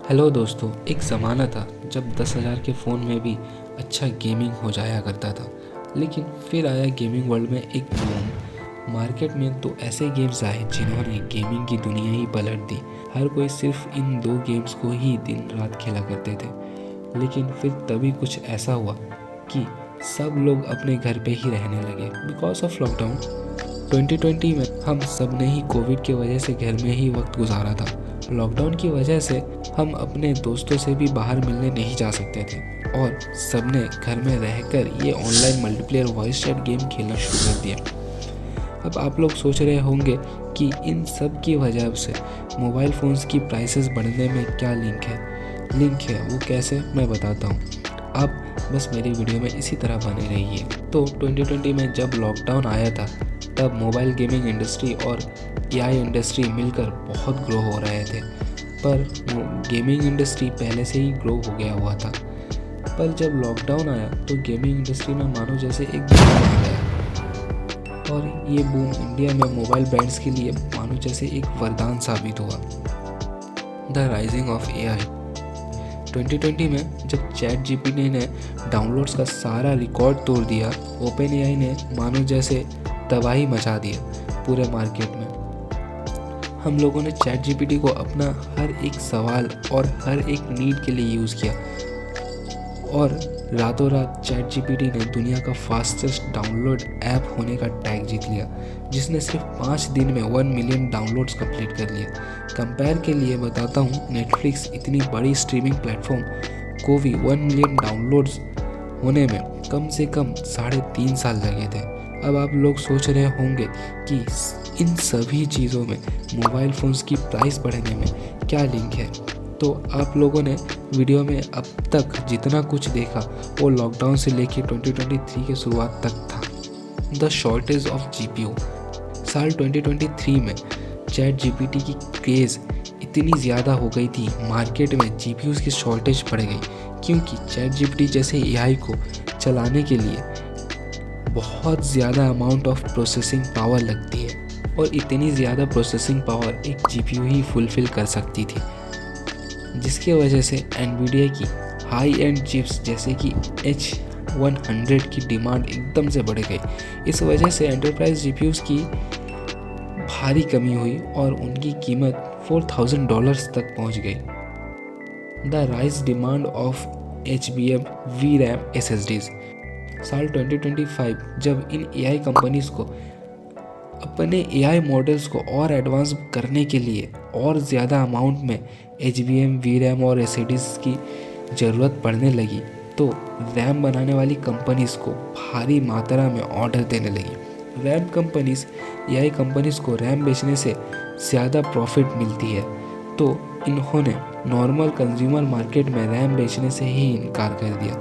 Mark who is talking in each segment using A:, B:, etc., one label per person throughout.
A: Hello दोस्तों, एक ज़माना था जब 10,000 के फ़ोन में भी अच्छा गेमिंग हो जाया करता था। लेकिन फिर आया गेमिंग वर्ल्ड में एक बूम। मार्केट में तो ऐसे गेम्स आए जिन्होंने गेमिंग की दुनिया ही पलट दी। हर कोई सिर्फ इन दो गेम्स को ही दिन रात खेला करते थे। लेकिन फिर तभी कुछ ऐसा हुआ कि सब लोग अपने घर पे ही रहने लगे बिकॉज ऑफ लॉकडाउन। 2020 में हम सब ने ही कोविड की वजह से घर में ही वक्त गुजारा था। लॉकडाउन की वजह से हम अपने दोस्तों से भी बाहर मिलने नहीं जा सकते थे और सबने घर में रहकर ये online multiplayer voice chat game खेलना शुरू कर दिया। अब आप लोग सोच रहे होंगे कि इन सब की वजह से मोबाइल फ़ोन्स की प्राइसेस बढ़ने में क्या लिंक है वो कैसे मैं बताता हूँ। आप बस मेरी वीडियो में इसी तरह बने रहिए। तो 2020 में जब लॉकडाउन आया था तब मोबाइल गेमिंग इंडस्ट्री और एआई इंडस्ट्री मिलकर बहुत ग्रो हो रहे थे। पर गेमिंग इंडस्ट्री पहले से ही ग्रो हो गया हुआ था। पर जब लॉकडाउन आया तो गेमिंग इंडस्ट्री में मानो जैसे एक बूम आ गया और ये बूम इंडिया में मोबाइल ब्रांड्स के लिए मानो जैसे एक वरदान साबित हुआ। The rising of AI. 2020 में जब चैट जीपीटी ने डाउनलोड्स का सारा रिकॉर्ड तोड़ दिया, ओपन एआई ने मानो जैसे तबाही मचा दिया पूरे मार्केट में। हम लोगों ने चैट जीपीटी को अपना हर एक सवाल और हर एक नीड के लिए यूज़ किया और रातों रात चैट जीपीटी ने दुनिया का फास्टेस्ट डाउनलोड ऐप होने का टैग जीत लिया, जिसने सिर्फ 5 दिन में 1 मिलियन डाउनलोड्स कंप्लीट कर लिया। कंपेयर के लिए बताता हूँ, नेटफ्लिक्स इतनी बड़ी स्ट्रीमिंग प्लेटफॉर्म को भी 1 मिलियन डाउनलोड्स होने में कम से कम 3.5 साल लगे थे। अब आप लोग सोच रहे होंगे कि इन सभी चीज़ों में मोबाइल फ़ोन्स की प्राइस बढ़ने में क्या लिंक है। तो आप लोगों ने वीडियो में अब तक जितना कुछ देखा वो लॉकडाउन से लेकर 2023 के शुरुआत तक था। The shortage of GPU. साल 2023 में चैट जीपीटी की क्रेज़ इतनी ज़्यादा हो गई थी, मार्केट में जीपीयूज़ की शॉर्टेज पड़ गई क्योंकि चैट जीपीटी जैसे एआई को चलाने के लिए बहुत ज़्यादा अमाउंट ऑफ प्रोसेसिंग पावर लगती है और इतनी ज़्यादा प्रोसेसिंग पावर एक जीपीयू ही फुलफ़िल कर सकती थी, जिसकी वजह से एनवीडिया की हाई एंड चिप्स जैसे कि H100 की डिमांड एकदम से बढ़ गई। इस वजह से एंटरप्राइज जीपीयूज़ की भारी कमी हुई और उनकी कीमत $4,000 तक पहुंच गई। The rise demand of HBM VRAM SSDs। साल 2025 जब इन एआई कंपनीज़ को अपने एआई मॉडल्स को और एडवांस करने के लिए और ज़्यादा अमाउंट में HBM VRAM और SSDs की ज़रूरत पड़ने लगी तो रैम बनाने वाली कंपनीज़ को भारी मात्रा में ऑर्डर देने लगी। रैम कंपनीज़ एआई कंपनीज़ को रैम बेचने से ज़्यादा प्रॉफिट मिलती है, तो इन्होंने नॉर्मल कंज्यूमर मार्केट में रैम बेचने से ही इनकार कर दिया।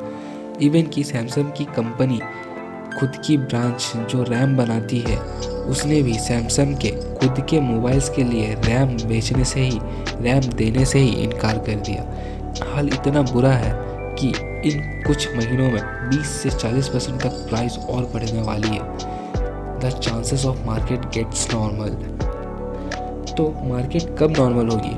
A: इवन कि सैमसंग की कंपनी खुद की ब्रांच जो रैम बनाती है उसने भी सैमसंग के खुद के मोबाइल्स के लिए रैम देने से ही इनकार कर दिया। हाल इतना बुरा है कि इन कुछ महीनों में 20 से 40% तक प्राइस और बढ़ने वाली है। The chances of market gets normal. तो मार्केट कब नॉर्मल होगी?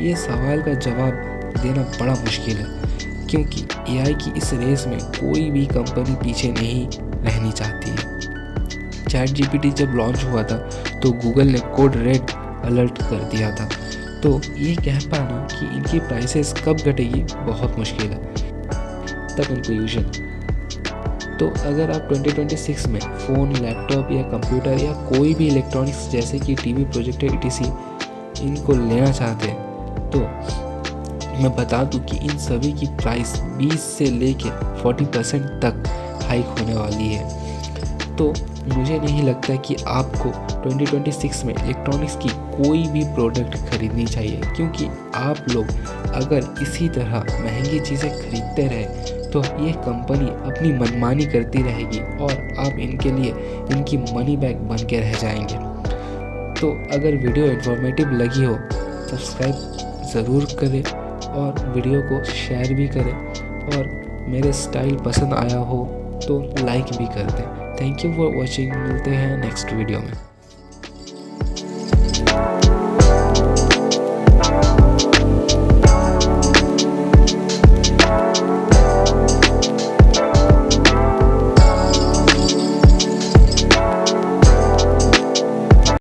A: ये सवाल का जवाब देना बड़ा मुश्किल है क्योंकि एआई की इस रेस में कोई भी कंपनी पीछे नहीं रहनी चाहती है। चैट जीपीटी जब लॉन्च हुआ था तो गूगल ने कोड रेड अलर्ट कर दिया था, तो ये कह पाना कि इनकी प्राइसेस कब घटेगी बहुत मुश्किल है। The conclusion. तो अगर आप 2026 में फ़ोन, लैपटॉप या कंप्यूटर या कोई भी इलेक्ट्रॉनिक्स जैसे कि टीवी, प्रोजेक्टर etc इनको लेना चाहते हैं तो मैं बता दूं कि इन सभी की प्राइस 20 से लेके 40% तक हाइक होने वाली है। तो मुझे नहीं लगता कि आपको 2026 में इलेक्ट्रॉनिक्स की कोई भी प्रोडक्ट खरीदनी चाहिए क्योंकि आप लोग अगर इसी तरह महंगी चीज़ें खरीदते रहे तो ये कंपनी अपनी मनमानी करती रहेगी और आप इनके लिए इनकी मनी बैक बन के रह जाएंगे। तो अगर वीडियो इन्फॉर्मेटिव लगी हो सब्सक्राइब ज़रूर करें और वीडियो को शेयर भी करें और मेरे स्टाइल पसंद आया हो तो लाइक भी कर दें। Thank you for watching. मिलते हैं नेक्स्ट वीडियो में।